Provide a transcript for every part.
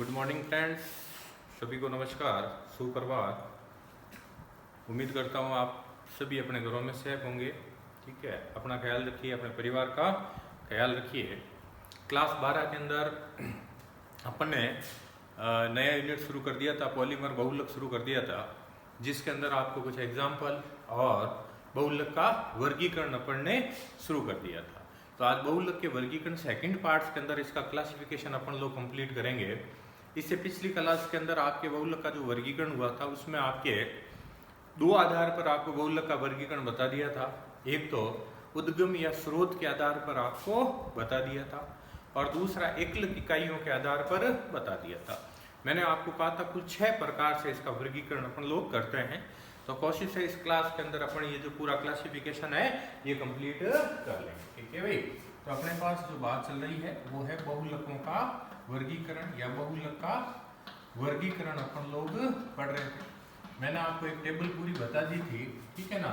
Good morning friends, सभी को नमस्कार, सुप्रभात। उम्मीद करता हूँ आप सभी अपने घरों में सेफ होंगे। ठीक है, अपना ख्याल रखिए, अपने परिवार का ख्याल रखिए। क्लास 12 के अंदर अपन ने नया यूनिट शुरू कर दिया था, पॉलीमर बहुलक शुरू कर दिया था, जिसके अंदर आपको कुछ एग्जाम्पल और बहुलक का वर्गीकरण अपन ने शुरू कर दिया था। तो आज बहुलक के वर्गीकरण सेकंड पार्ट्स के अंदर इसका क्लासिफिकेशन अपन लोग कंप्लीट करेंगे। इससे पिछली क्लास के अंदर आपके बहुलक का जो वर्गीकरण हुआ था उसमें आपके दो आधार पर आपको बहुलक का वर्गीकरण बता दिया था। एक तो उद्गम या स्रोत के आधार पर आपको बता दिया था और दूसरा एकलक इकाइयों के आधार पर बता दिया था। मैंने आपको कहा था कुल 6 प्रकार से इसका वर्गीकरण अपन लोग करते हैं। तो कोशिश है इस क्लास के अंदर अपन ये जो पूरा क्लासिफिकेशन है ये कंप्लीट कर लेंगे। ठीक है भाई, तो अपने पास जो बात चल रही है वो है बहुलकों का वर्गीकरण या बहुलक का वर्गीकरण अपन लोग पढ़ रहे थे। मैंने आपको एक टेबल पूरी बता दी थी, ठीक है ना।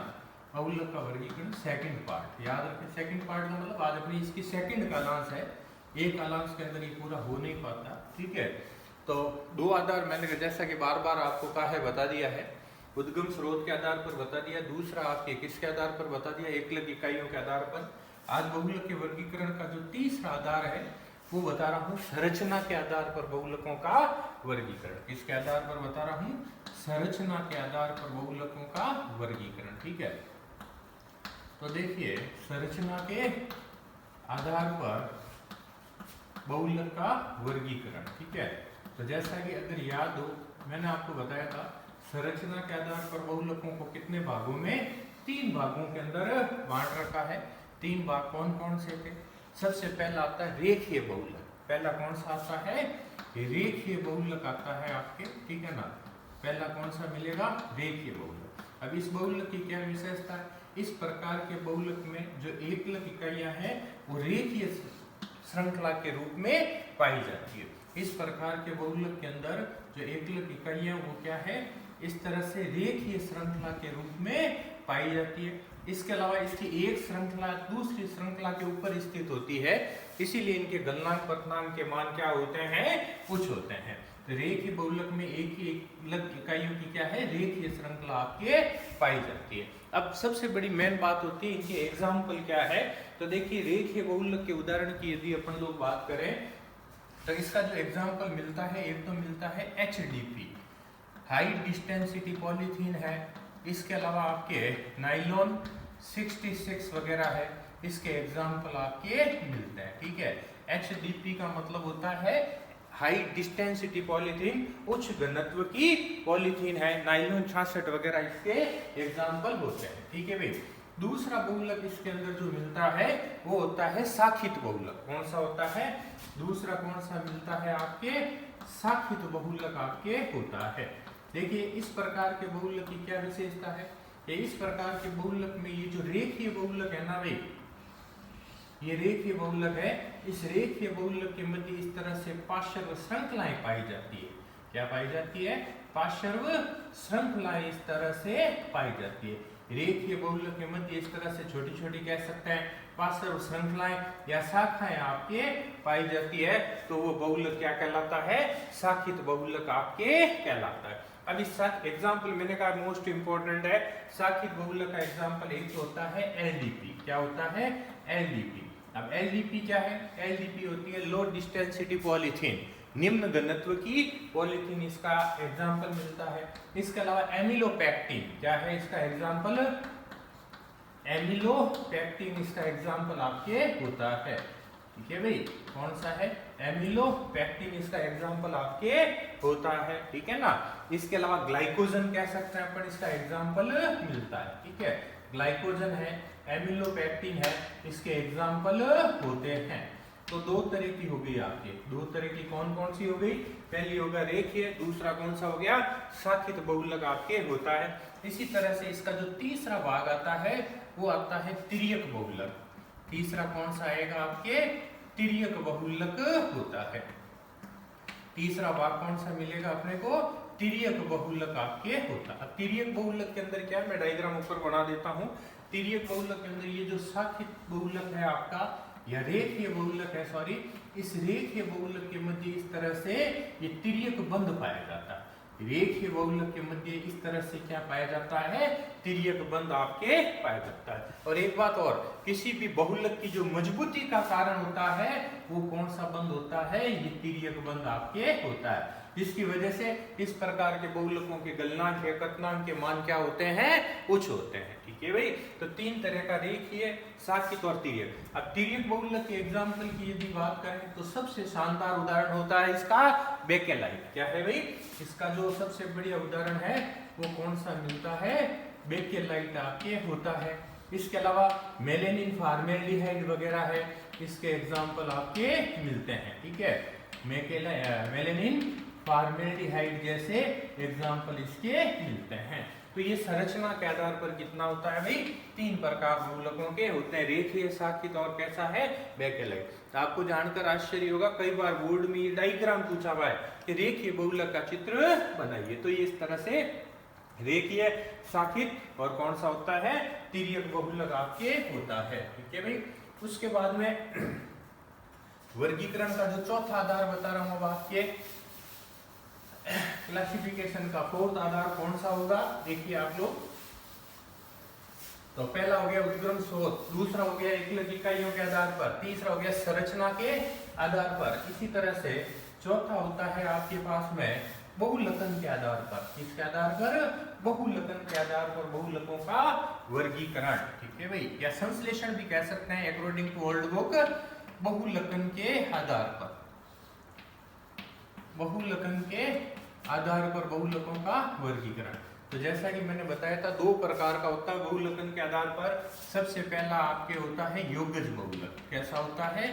बहुलक का वर्गीकरण सेकंड पार्ट याद रखें। सेकंड पार्ट का मतलब आज अपनी इसकी सेकंड कालांश है, एक कालांश के अंदर ये पूरा हो नहीं पाता। ठीक है, तो दो आधार मैंने जैसा कि बार बार आपको कहा है बता दिया है, उद्गम स्रोत के आधार पर बता दिया, दूसरा आपके किसके आधार पर बता दिया, एकलक इकाइयों के आधार पर। आज बहुलक के वर्गीकरण का जो तीसरा आधार है वो बता रहा हूँ संरचना के आधार पर बहुलकों का वर्गीकरण। किसके आधार पर बता रहा हूँ? संरचना के आधार पर बहुलकों का वर्गीकरण। ठीक है, तो देखिए संरचना के आधार पर बहुलक का वर्गीकरण। ठीक है, तो जैसा कि अगर याद हो मैंने आपको बताया था संरचना के आधार पर बहुलकों को कितने भागों में, 3 भागों के अंदर बांट रखा है। 3 भाग कौन कौन से थे? सबसे पहला आता है रेखीय बहुलक। पहला कौन सा आता है? रेखीय बहुलक आता है आपके। ठीक है ना, पहला कौन सा मिलेगा? रेखीय बहुलक। अब इस बहुलक की क्या विशेषता है? इस प्रकार के बहुलक में जो एकलक इकाइयां हैं वो रेखीय श्रृंखला के रूप में पाई जाती है। इस प्रकार के बहुलक के अंदर जो एकलक इकाइयां वो क्या है? इस तरह से रेखीय श्रृंखला के रूप में पाई जाती है। इसके अलावा इसकी एक श्रृंखला दूसरी श्रृंखला के ऊपर स्थित होती है, इसीलिए इनके गलनांक पतनांक के मान क्या होते हैं? कुछ होते हैं। तो रेखीय बहुलक में एक ही एकलक इकाइयों की क्या है? रेखीय श्रृंखला आपके पाई जाती है। अब सबसे बड़ी मेन बात होती है इनके एग्जाम्पल क्या है। तो देखिए रेखीय बहुलक के उदाहरण की यदि अपन लोग बात करें तो इसका जो एग्जाम्पल मिलता है, एक तो मिलता है HDP, हाई डिस्टेंसिटी पॉलीथीन है। इसके अलावा आपके नाइलॉन 66 वगैरह है, इसके एग्जाम्पल आपके मिलते हैं। ठीक है, HDP का मतलब होता है हाई डिस्टेंसिटी पॉलीथीन, उच्च घनत्व की पॉलीथीन है। नाइलॉन 66 वगैरह इसके एग्जाम्पल होते हैं। ठीक है भाई, दूसरा बहुलक इसके अंदर जो मिलता है वो होता है साखित बहुलक। कौन सा होता है? दूसरा कौन सा मिलता है आपके? साखित बहुलक आपके होता है। देखिए इस प्रकार के बहुलक की क्या विशेषता है? ये इस प्रकार के बहुलक में ये जो रेखीय बहुलक है ना भाई, ये रेखीय बहुलक है, इस रेखीय बहुलक के मध्य इस तरह से पार्श्व श्रृंखलाएं पाई जाती है। क्या पाई जाती है? पार्श्व श्रृंखलाएं इस तरह से पाई जाती है। रेखीय बहुलक के मध्य इस तरह से छोटी छोटी कह सकते हैं पार्श्व श्रृंखलाएं या शाखाएं आपके पाई जाती है, तो वो बहुलक क्या कहलाता है? साखित बहुलक आपके कहलाता है। अब इस एग्जाम्पल मैंने कहा मोस्ट इंपोर्टेंट है। साखित बहुलक का एग्जाम्पल एक तो होता है LDP। क्या होता है? LDP। अब LDP क्या है? LDP होती है लो डिस्टेंसिटी पॉलीथीन, निम्न घनत्व की पॉलीथीन, इसका एग्जाम्पल मिलता है। इसके अलावा एमिलोपेक्टिन, क्या है इसका एग्जाम्पल? एमिलोपेक्टिन इसका एग्जाम्पल आपके होता है। ठीक है भाई, कौन सा है? एमिलोपेक्टिन इसका एग्जाम्पल आपके होता है। ठीक है ना, इसके अलावा ग्लाइकोजन कह सकते हैं अपन, इसका एग्जाम्पल मिलता है। ठीक है, ग्लाइकोजन है, एमिलोपेक्टिन है, इसके एग्जाम्पल होते हैं। तो दो तरह की हो गई आपके, दो तरह की कौन कौन सी हो गई? पहली होगा रेखीय, दूसरा कौन सा हो गया? साखित बहुलक आपके होता है। इसी तरह से इसका जो तीसरा भाग आता है वो आता है तिर्यक बहुलक। तीसरा कौन सा आएगा आपके? तिर्यक बहुलक होता है। तीसरा भाग कौन सा मिलेगा अपने को? तिर्यक बहुलक आपके होता है। तिर्यक बहुलक के अंदर क्या, मैं डायग्राम ऊपर बना देता हूं। तिर्यक बहुलक के अंदर ये जो साखित बहुलक है आपका, या रेखीय बहुलक है, सॉरी, इस रेखीय बहुलक के मध्य इस तरह से ये तिर्यक बंध पाया जाता है। रेखीय बहुलक के मध्य इस तरह से क्या पाया जाता है, तिर्यक बंध आपके पाया जाता है। और एक बात और, किसी भी बहुलक की जो मजबूती का कारण होता है वो कौन सा बंध होता है, ये तिर्यक बंध आपके होता है, जिसकी वजह से इस प्रकार के बहुलकों के गलनांक या कथनांक के मान क्या होते हैं, उच्च होते हैं। ठीक है भाई, तो तीन तरह का रेखीय, साकित और तिर्यक। अब तिर्यक बहुलक के एग्जाम्पल की यदि बात करें तो सबसे शानदार उदाहरण होता है इसका बेकेलाइट। क्या है भाई, इसका जो सबसे बढ़िया उदाहरण है वो कौन सा मिलता है, बेकेलाइट आपके होता है। इसके अलावा मेलेनिन, फॉर्मेल्डिहाइड वगैरह है, इसके एग्जाम्पल आपके मिलते हैं। ठीक है, मेलेनिन, फॉर्मेल्डिहाइड जैसे एग्जाम्पल इसके मिलते हैं। तो ये संरचना के आधार पर कितना होता है भाई, तीन प्रकार बहुलकों के होते हैं, रेखीय, साकित और कैसा है, बेकेलाइट। आपको जानकर आश्चर्य होगा, कई बार बोर्ड में ये डायग्राम पूछा हुआ है कि रेखीय बहुलक का चित्र बनाइए, तो ये इस तरह से रेखीय, साकित और कौन सा होता है, तिर्यक बहुलक आपके होता है। ठीक है भाई, उसके बाद में वर्गीकरण का जो चौथा आधार बता रहा हूं आपके, क्लासिफिकेशन का फोर्थ आधार कौन सा होगा, देखिए आप लोग। तो पहला हो गया उद्गम स्रोत, दूसरा हो गया एकलक इकाइयों के आधार पर, तीसरा हो गया संरचना के आधार पर, इसी तरह से चौथा होता है आपके पास में बहुलकन के आधार पर। किसके आधार पर, बहुलकन के आधार पर बहुलकों का वर्गीकरण। ठीक है भाई, या संश्लेषण भी कह सकते हैं अकॉर्डिंग टू ओल्ड बुक, बहुलकन के आधार पर, बहुलकन के आधार पर बहुलकों का वर्गीकरण। तो जैसा कि मैंने बताया था, दो प्रकार का होता है बहुलकन के आधार पर। सबसे पहला आपके होता है योगज बहुलक। कैसा होता है,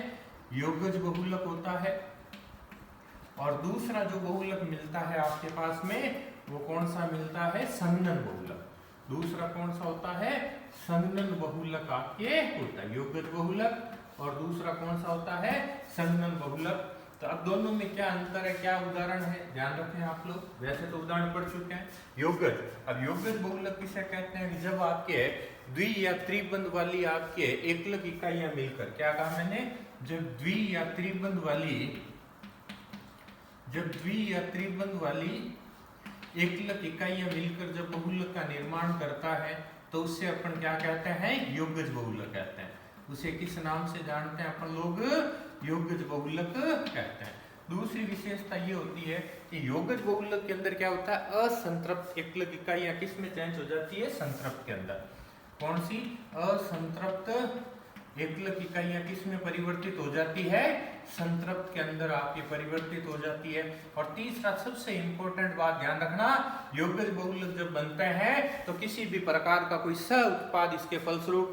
योगज बहुलक होता है। और दूसरा जो बहुलक मिलता है आपके पास में वो कौन सा मिलता है, संघनन बहुलक। दूसरा कौन सा होता है, संघनन बहुलक आपके होता है, योगज बहुलक, और दूसरा कौन सा होता है, संघनन बहुलक। तो अब दोनों में क्या अंतर है, क्या उदाहरण है, ध्यान रखें आप लोग। वैसे तो उदाहरण पढ़ चुके हैं योगज। अब योगज बहुलक किसे कहते हैं, जब आपके द्वि या त्रिबंध वाली आपके एकलक इकाइयां मिलकर, क्या कहा मैंने, जब द्वि या त्रिबंध वाली एकलक इकाइयां मिलकर जब बहुलक का निर्माण करता है तो उससे अपन क्या कहते हैं, योगज बहुलक कहते हैं। उसे किस नाम से जानते हैं अपन लोग, योगज बहुलक कहते हैं। दूसरी विशेषता ये होती है कि योगज बहुलक के अंदर क्या होता है, असंतृप्त एकलक इकाइयां किस में चेंज हो जाती है, संतृप्त के अंदर। कौन सी, असंतृप्त एकलक इकाइयां किस में परिवर्तित हो जाती है, संतृप्त के अंदर आपकी परिवर्तित हो जाती है। और तीसरा सबसे इंपॉर्टेंट बात ध्यान रखना, योगज बहुलक जब बनते हैं तो किसी भी प्रकार का कोई सह उत्पाद इसके फलस्वरूप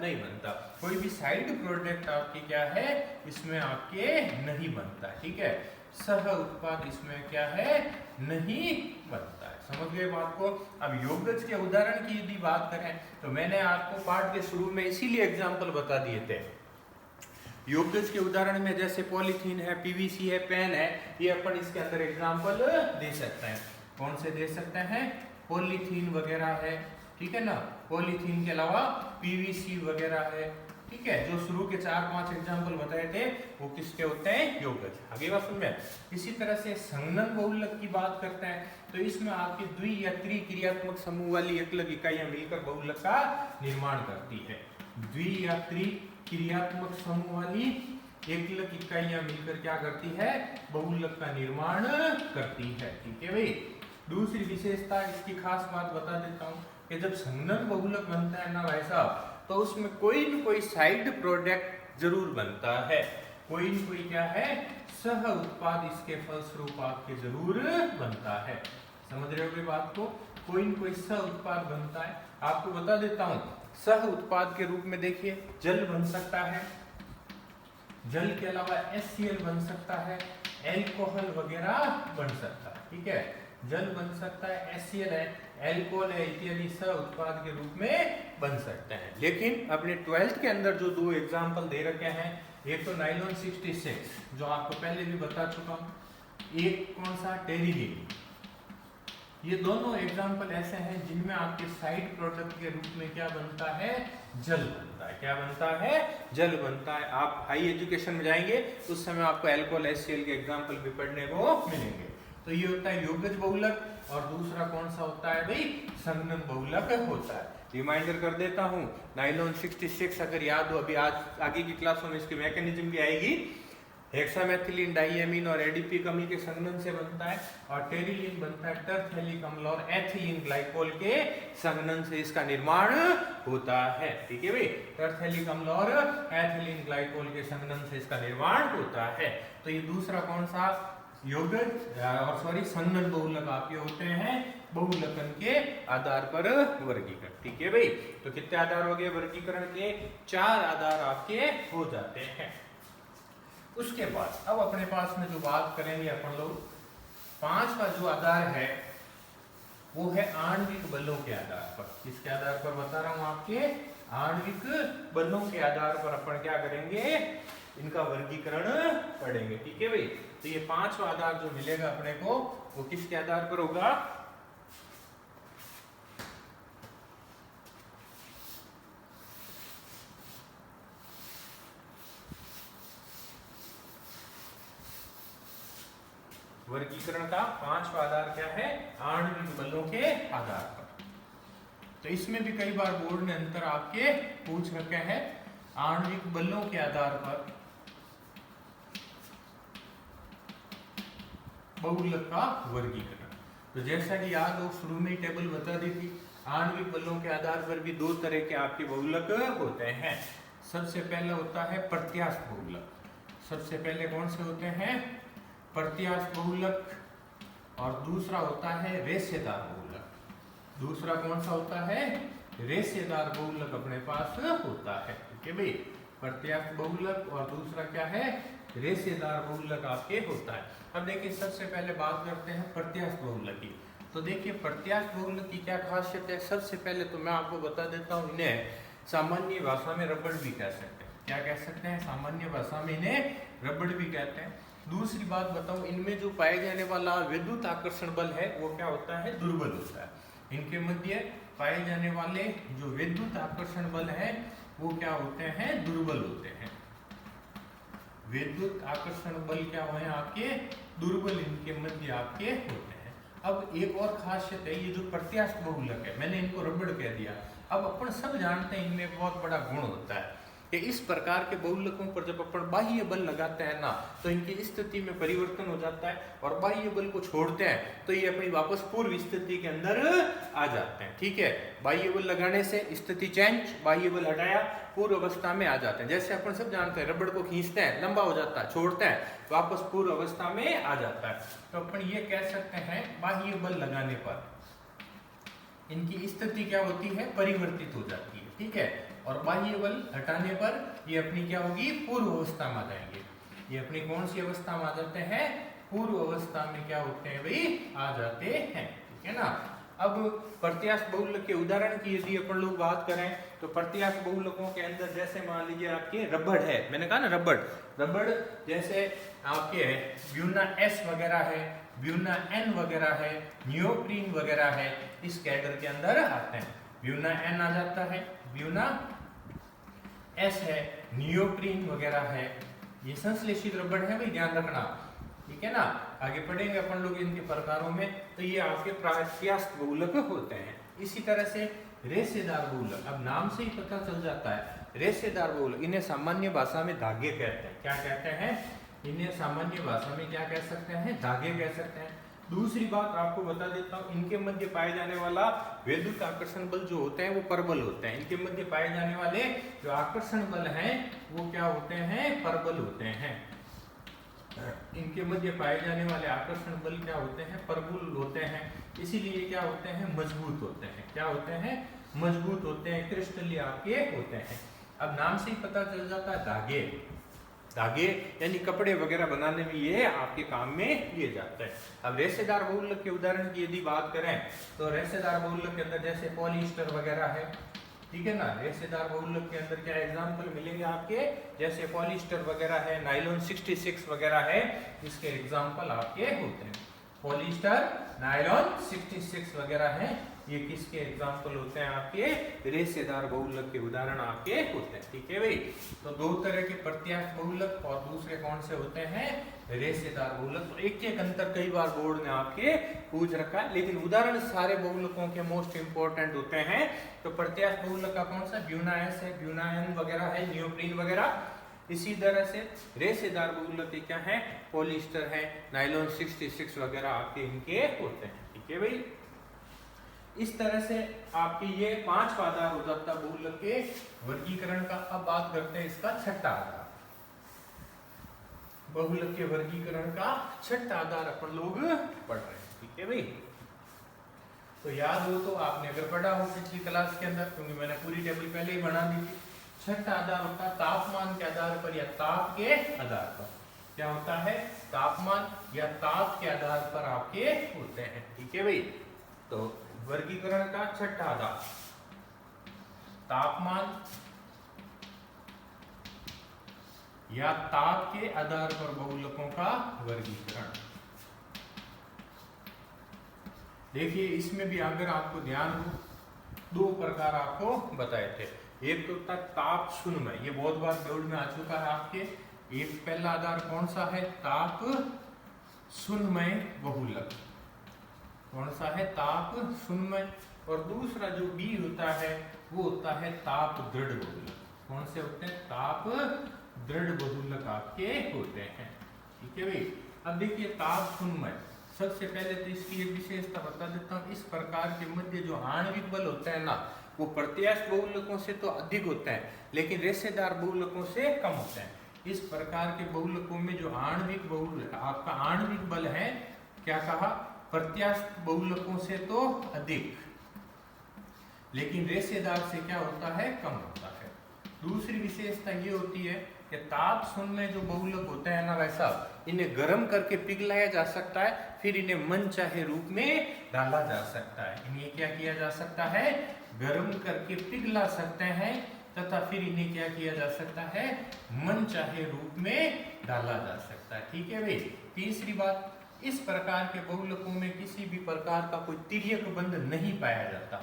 नहीं बनता, कोई भी साइड प्रोडक्ट आपकी क्या है, इसमें आपके नहीं बनता। ठीक है, सह उत्पाद इसमें क्या है, नहीं बनता है। समझ गए बात को। अब योगज के उदाहरण की यदि बात करें तो मैंने आपको पाठ के शुरू में इसीलिए एग्जाम्पल बता दिए थे। योगज के उदाहरण में जैसे पॉलीथीन है, पीवीसी है, पेन है, ये अपन इसके अंदर एग्जाम्पल दे सकते हैं। कौन से दे सकते हैं, पॉलीथीन वगैरह है, ठीक है ना, पॉलीथीन के अलावा पीवीसी वगैरह है। ठीक है, जो शुरू के 4-5 एग्जाम्पल बताए थे वो किसके होते हैं, योगज। आगे बात सुन में, इसी तरह से संघनन बहुलक की बात करते हैं तो इसमें आपकी द्वि या त्रि क्रियात्मक समूह वाली एकलक इकाइयां मिलकर बहुलक का निर्माण करती है। द्वि या त्रि क्रियात्मक समूह वाली एकलक इकाइयां मिलकर क्या करती है, बहुलक का निर्माण करती है। ठीक है भाई, दूसरी विशेषता इसकी खास बात बता देता हूँ कि जब संघनन बहुलक बनता है ना भाई साहब, तो उसमें कोई न कोई साइड प्रोडक्ट जरूर बनता है, कोई न कोई क्या है, सह उत्पाद इसके फलस्वरूप आपके जरूर बनता है। समझ रहे हो बात को, कोई न कोई सह उत्पाद बनता है। आपको बता देता हूं, सह उत्पाद के रूप में देखिए जल बन सकता है, जल के अलावा HCl बन सकता है, एल्कोहल वगैरह बन सकता है। ठीक है, जल बन सकता है, HCl है, एल्कोहल है, इत्यादि सह उत्पाद के रूप में बन सकते हैं। लेकिन अपने 12th के अंदर जो दो एग्जाम्पल दे रखे हैं, एक तो नाइलॉन 66 जो आपको पहले भी बता चुका हूं, एक कौन सा, टेरिलीन। ये दोनों एग्जाम्पल ऐसे हैं जिनमें आपके साइड प्रोडक्ट के रूप में क्या बनता है, जल बनता है। क्या बनता है, जल बनता है। आप हाई एजुकेशन में जाएंगे उस समय आपको अल्कोहल HCl के एग्जाम्पल भी पढ़ने को मिलेंगे। तो ये होता है योगज बहुलक, और दूसरा कौन सा होता है भाई, संघनन बहुलक होता है। रिमाइंडर कर देता हूँ, नाइलॉन 66 अगर याद हो, अभी आज आगे की क्लासों में इसकी मैकेनिज्म भी आएगी। हेक्सामेथिलीन डाइएमीन और एडीपी अम्ल के संघनन से बनता है, और टेरिलीन बनता है टरफेलिक अम्ल और एथिलीन ग्लाइकोल के संघनन से इसका निर्माण होता है। ठीक है भाई, टरफेलिक अम्ल और एथिलीन ग्लाइकोल के संघनन से इसका निर्माण होता है। तो ये दूसरा कौन सा, योगज और सॉरी संघनन बहुलक आपके होते हैं बहुलकन के आधार पर वर्गीकरण। ठीक है भाई, तो कितने आधार हो गए वर्गीकरण के, 4 आधार आपके हो जाते हैं। उसके बाद अब अपने पास में जो बात करेंगे अपन लोग, 5वां जो आधार है वो है आणविक बलों के आधार पर। किसके आधार पर बता रहा हूं, आपके आणविक बलों के आधार पर अपन क्या करेंगे, इनका वर्गीकरण पढ़ेंगे। ठीक है भाई, तो ये 5वां आधार जो मिलेगा अपने को वो किसके आधार पर होगा, वर्गीकरण का 5वां आधार क्या है, आणविक बलों के आधार पर। तो इसमें भी कई बार बोर्ड ने अंतर आपके पूछ रखे हैं, आणविक बलों के आधार पर बहुलक का वर्गीकरण। तो जैसा कि याद हो, शुरू में ही टेबल बता दी थी, आणविक बलों के आधार पर भी 2 तरह के आपके बहुलक होते हैं। सबसे पहले होता है प्रत्यास्थ बहुलक। सबसे पहले कौन से होते हैं, प्रत्यास्थ बहुलक, और दूसरा होता है रेशेदार बहुलक। दूसरा कौन सा होता है, रेशेदार बहुलक अपने पास होता है। ठीक है भाई, प्रत्यास्थ बहुलक और दूसरा क्या है, रेशेदार बहुलक आपके होता है। अब देखिए सबसे पहले बात करते हैं प्रत्यास्थ बहुलक की। तो देखिए प्रत्यास्थ बहुलक की क्या खासियत है, सबसे पहले तो मैं आपको बता देता हूँ, इन्हें सामान्य भाषा में रबड़ भी कह सकते हैं। क्या कह सकते हैं, सामान्य भाषा में इन्हें रबड़ भी कहते हैं। दूसरी बात बताऊं, इनमें जो पाए जाने वाला विद्युत आकर्षण बल है वो क्या होता है, दुर्बल होता है। इनके मध्य पाए जाने वाले जो विद्युत आकर्षण बल है वो क्या होते हैं, दुर्बल होते हैं। विद्युत आकर्षण बल क्या हुए आपके, दुर्बल इनके मध्य आपके होते हैं। अब एक और खासियत है, ये जो प्रत्यास्थ बहुलक है, मैंने इनको रबड़ कह दिया। अब अपन सब जानते हैं इनमें बहुत बड़ा गुण होता है कि इस प्रकार के बहुलकों पर जब अपन बाह्य बल लगाते हैं ना, तो इनकी स्थिति में परिवर्तन हो जाता है, और बाह्य बल को छोड़ते हैं तो ये अपनी वापस पूर्व स्थिति के अंदर आ जाते हैं। ठीक है, बाह्य बल लगाने से स्थिति चेंज, बाह्य बल हटाया पूर्व अवस्था में आ जाते हैं। जैसे अपन सब जानते हैं, रबड़ को खींचते हैं लंबा हो जाता है, छोड़ते हैं वापस पूर्व अवस्था में आ जाता है। तो अपन ये कह सकते हैं बाह्य बल लगाने पर इनकी स्थिति क्या होती है, परिवर्तित हो जाती है। ठीक है, और बाह्य बल हटाने पर ये अपनी क्या होगी, पूर्व अवस्था में आ जाएंगे। ये अपनी कौन सी अवस्था में आ जाते हैं, पूर्व अवस्था में क्या होते हैं भाई, आ जाते हैं। ठीक है ना। अब प्रत्यास्थ बहुलक के उदाहरण की यदि अपन लोग बात करें तो प्रत्यास्थ बहुलकों के अंदर जैसे मान लीजिए आपके रबड़ है, मैंने कहा ना रबड़, रबड़ जैसे आपके ब्यूना S वगैरह है, ब्यूना N वगैरह है, नियोप्रीन वगैरह है, इस कैडर के अंदर आते हैं। ब्यूना N आ जाता है, ब्यूना S है, नियोप्रीन वगैरह है, ये संश्लेषित रबड़ है भाई, ध्यान रखना। ठीक है ना, आगे पढ़ेंगे अपन लोग इनके प्रकारों में। तो ये आपके प्रत्यास्थ बहुलक होते हैं। इसी तरह से रेशेदार बहुलक, अब नाम से ही पता चल जाता है, रेशेदार बहुलक, इन्हें सामान्य भाषा में धागे कहते हैं। क्या कहते हैं, इन्हें सामान्य भाषा में क्या कह सकते हैं, धागे कह सकते हैं। दूसरी बात आपको बता देता हूँ, इनके मध्य पाए जाने वाला विद्युत आकर्षण बल जो होते हैं वो परबल होते हैं। इनके मध्य पाए जाने वाले जो आकर्षण बल हैं वो क्या होते हैं, परबल होते हैं। इनके मध्य पाए जाने वाले आकर्षण बल क्या होते हैं, परबल होते हैं। इसीलिए क्या होते हैं, मजबूत होते हैं। क्या होते हैं, मजबूत होते हैं, क्रिस्टलीय आपके होते हैं। अब नाम से ही पता चल जाता है धागे, धागे यानी कपड़े वगैरह बनाने में ये आपके काम में लिए जाते हैं। अब रेशेदार बहुलक के उदाहरण की यदि बात करें तो रेशेदार बहुलक के अंदर जैसे पॉलिएस्टर वगैरह है। ठीक है ना, रेशेदार बहुलक के अंदर क्या एग्जाम्पल मिलेंगे आपके, जैसे पॉलिएस्टर वगैरह है, नाइलॉन 66 वगैरह है, इसके एग्जाम्पल आपके होते हैं। पॉलिएस्टर, नायलॉन 66 वगैरह हैं, ये किसके एग्जाम्पल होते हैं? आपके रेशेदार बहुलक के उदाहरण आपके होते हैं। ठीक है भाई, तो दो तरह के प्रत्यास्थ बहुलक और दूसरे कौन से होते हैं? रेशेदार बहुलक। तो एक एक अंतर कई बार बोर्ड ने आपके पूछ रखा है, लेकिन उदाहरण सारे बहुलकों के मोस्ट इंपोर्टेंट होते हैं। तो प्रत्यास्थ बहुलक का कौन सा? ब्यूनायस है, ब्यूनायन वगैरह है, नियोप्रीन वगैरह। इसी तरह से रेशेदार बहुलक क्या है? पॉलिएस्टर है, नायलॉन 66 वगैरह आपके इनके होते हैं। ठीक है भाई, इस तरह से आपके ये 5 आधार हो जाता है बहुलक के वर्गीकरण का। अब बात करते हैं इसका छठा आधार, बहुलक के वर्गीकरण का छठा आधार अपन लोग पढ़ रहे हैं। ठीक है भाई, तो याद हो तो आपने अगर पढ़ा हो पिछली क्लास के अंदर, क्योंकि मैंने पूरी टेबल पहले ही बना दी थी। छठा आधार होता है तापमान के आधार पर या ताप के आधार पर। क्या होता है? तापमान या ताप के आधार पर आपके होते हैं। ठीक है भाई, तो वर्गीकरण का छठा आधार तापमान या ताप के आधार पर बहुलकों का वर्गीकरण। देखिए, इसमें भी अगर आपको ध्यान हो, दो प्रकार आपको बताए थे। एक तो होता है ताप शून्यमय, ये बहुत बार बोर्ड में आ चुका है आपके। एक पहला आधार कौन सा है? ताप शून्यमय बहुलक। कौन सा है? ताप शून्यमय। और दूसरा जो बी होता है वो होता है ताप दृढ़ बहुलक। कौन से होते हैं? ताप दृढ़ बहुलक आपके होते हैं। ठीक है भाई, अब देखिए ताप शून्यमय, सबसे पहले तो इसकी एक विशेषता बता देता हूँ। इस प्रकार के मध्य जो आणविक बल होता है ना, वो प्रत्यास्थ बहुलकों से तो अधिक होता है, लेकिन रेशेदार बहुलकों से कम होता है। इस प्रकार के बहुलकों में जो आणविक बहुलक आपका आणविक बल है, क्या कहा? प्रत्यास्थ बहुलकों से तो अधिक, लेकिन रेशेदार से क्या होता है? कम होता है। दूसरी विशेषता ये होती है कि ताप शून्य जो बहुलक होते हैं ना, वैसा इन्हें गर्म करके पिघलाया जा सकता है, फिर इन्हें मन चाहे रूप में डाला जा सकता है। इन्हें क्या किया जा सकता है? गर्म करके पिघला सकते हैं, तथा फिर इन्हें क्या किया जा सकता है? मन चाहे रूप में डाला जा सकता है। ठीक है भाई, तीसरी बात, इस प्रकार के बहुलकों में किसी भी प्रकार का कोई तिर्यक बंध नहीं पाया जाता।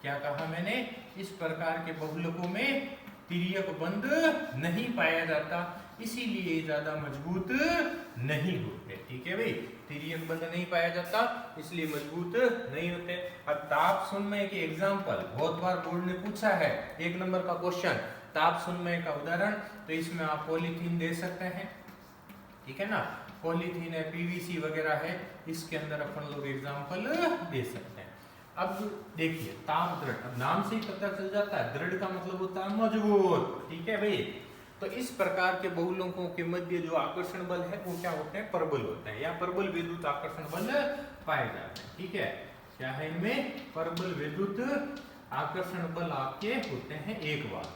क्या कहा मैंने? इस प्रकार के बहुलकों में तिर्यक बंध नहीं पाया जाता, इसीलिए ज्यादा मजबूत नहीं होते। ठीक है भाई, तिर्यक बंध नहीं पाया जाता इसलिए मजबूत नहीं होते। अब ताप शून्यमय के एग्जाम्पल बहुत बार बोर्ड ने पूछा है, 1 नंबर का क्वेश्चन, ताप शून्यमय का उदाहरण। तो इसमें आप पॉलीथीन दे सकते हैं, ठीक है ना, पॉलीथीन है, पीवीसी वगैरह है, इसके अंदर अपन लोग एग्जाम्पल दे सकते हैं। अब देखिए ताप दृढ़, अब नाम से ही पता चल जाता है, दृढ़ का मतलब होता है मजबूत। ठीक है भाई, तो इस प्रकार के बहुलकों के मध्य जो आकर्षण बल है वो क्या होते हैं? परबल होते हैं, या परबल विद्युत आकर्षण बल पाए जाते हैं। ठीक है, क्या है इनमें? परबल विद्युत आकर्षण बल आपके होते हैं एक बार।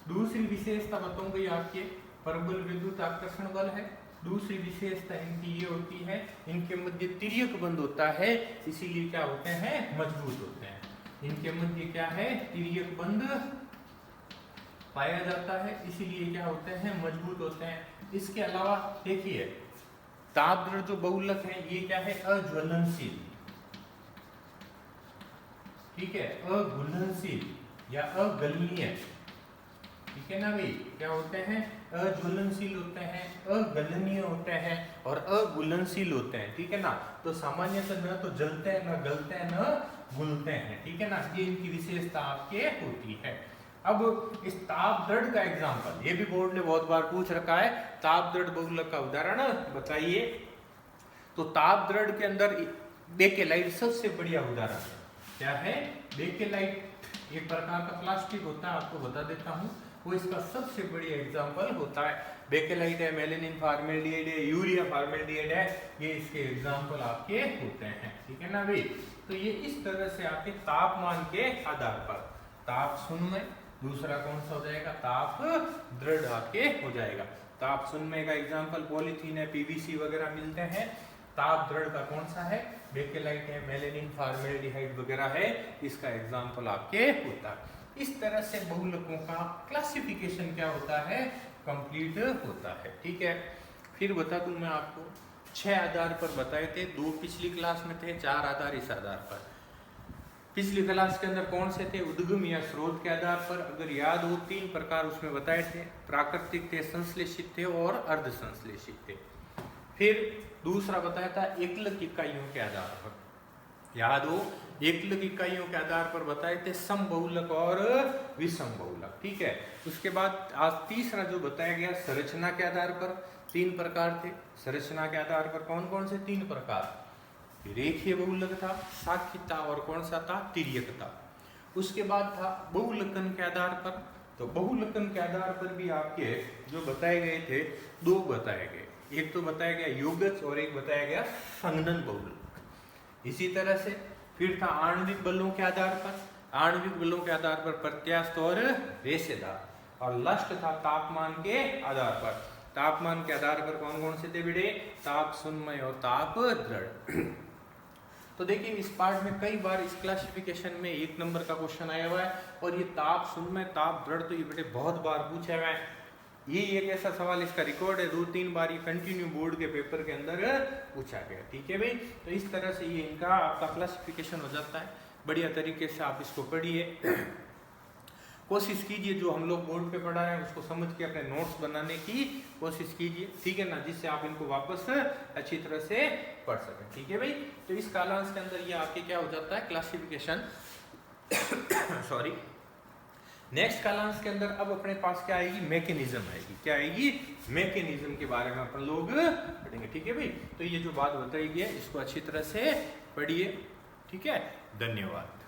दूसरी विशेषता बताऊंगी आपके, परबल विद्युत आकर्षण बल है। दूसरी विशेषता इनकी ये होती है, इनके मध्य तिर्यक बंध होता है, इसीलिए क्या होते हैं? मजबूत होते हैं। इनके मध्य क्या है? तिर्यक बंध पाया जाता है, इसीलिए क्या होते हैं? मजबूत होते हैं। इसके अलावा देखिए ताप दृढ़ जो बहुलक है ये क्या है? अज्वलनशील। ठीक है, अघुलनशील या अगलनीय। ठीक है ना भाई, क्या होते हैं? अज्वलनशील होते हैं, अगलनीय होते हैं और अघुलनशील होते हैं। ठीक है ना, तो सामान्यतः न तो जलते हैं, न गलते हैं, न घुलते हैं। ठीक है ना, ये इनकी विशेषता आपके होती है। अब इस ताप दृढ़ का एग्जाम्पल, ये भी बोर्ड ने बहुत बार पूछ रखा है, ताप दृढ़ बहुलक का उदाहरण बताइए। तो ताप दृढ़ के अंदर बेकेलाइट सबसे बढ़िया उदाहरण है। क्या है? बेकेलाइट एक प्रकार का प्लास्टिक होता है, आपको बता देता हूँ, वो इसका सबसे बढ़िया एग्जाम्पल होता है। बेकेलाइट है, मेलेनिन फॉर्मेल्डिहाइड है, यूरिया फॉर्मेल्डिहाइड है, ये इसके एग्जाम्पल आपके होते हैं। ठीक है ना भाई, तो ये इस तरह से आपके तापमान के आधार पर, ताप शून्य, दूसरा कौन सा हो जाएगा? ताप दृढ़ आपके हो जाएगा। ताप शून्य का एग्जाम्पल पॉलीथीन है, पीवीसी वगैरह मिलते हैं। ताप दृढ़ का कौन सा है? बेकेलाइट है, मेलेनिन फॉर्मेल्डिहाइड वगैरह है, इसका एग्जाम्पल आपके होता है। इस तरह से बहुलकों का क्लासिफिकेशन क्या होता है? कंप्लीट होता है। ठीक है, फिर बता दूं मैं आपको, 6 आधार पर बताए थे, 2 पिछली क्लास में थे, 4 आधार इस आधार पर। पिछली क्लास के अंदर कौन से थे? उद्गम या स्रोत के आधार पर, अगर याद हो 3 प्रकार उसमें बताए थे, प्राकृतिक थे, संश्लेषित थे और अर्ध संश्लेषित थे। फिर दूसरा बताया था एकलक इकाइयों के आधार पर, याद हो एकलक इकाइयों के आधार पर बताए थे समबहुलक और विषम बहुलक, ठीक है। उसके बाद आज तीसरा जो बताया गया संरचना के आधार पर, 3 प्रकार थे। संरचना के आधार पर कौन कौन से 3 प्रकार? रेखीय बहुलक था, साख्यता और कौन सा था? तिर्यकता। उसके बाद था बहुलकन के आधार पर, तो बहुलकन के आधार पर भी आपके जो बताए गए थे 2 बताए गए, एक तो बताया गया योगज और एक बताया गया संघनन बहुलक। इसी तरह से फिर था आणविक बलों के आधार पर, आणविक बलों के आधार पर प्रत्यास्थ और रेशेदार, और लास्ट था तापमान के आधार पर। तापमान के आधार पर कौन कौन से थे बेटे? ताप सुन्मय और ताप दृढ़। तो देखिए इस पार्ट में कई बार इस क्लासिफिकेशन में 1 नंबर का क्वेश्चन आया हुआ है, और ये ताप सुन्मय ताप दृढ़ तो ये बेटे बहुत बार पूछा हुआ है। ये एक ऐसा सवाल, इसका रिकॉर्ड है 2-3 बार ये कंटिन्यू बोर्ड के पेपर के अंदर पूछा गया, ठीक है भाई। तो इस तरह से ये इनका आपका क्लासिफिकेशन हो जाता है, बढ़िया तरीके से आप इसको पढ़िए, कोशिश कीजिए जो हम लोग बोर्ड पे पढ़ा रहे हैं उसको समझ के अपने नोट्स बनाने की कोशिश कीजिए, ठीक है ना, जिससे आप इनको वापस अच्छी तरह से पढ़ सकें, ठीक है भाई। तो इस कालांश के अंदर ये आपके क्या हो जाता है? Classification sorry. नेक्स्ट कालांश के अंदर अब अपने पास क्या आएगी? मैकेनिज्म आएगी। क्या आएगी? मैकेनिज्म के बारे में अपन लोग पढ़ेंगे, ठीक है भाई। तो ये जो बात बताई गई है इसको अच्छी तरह से पढ़िए, ठीक है। धन्यवाद।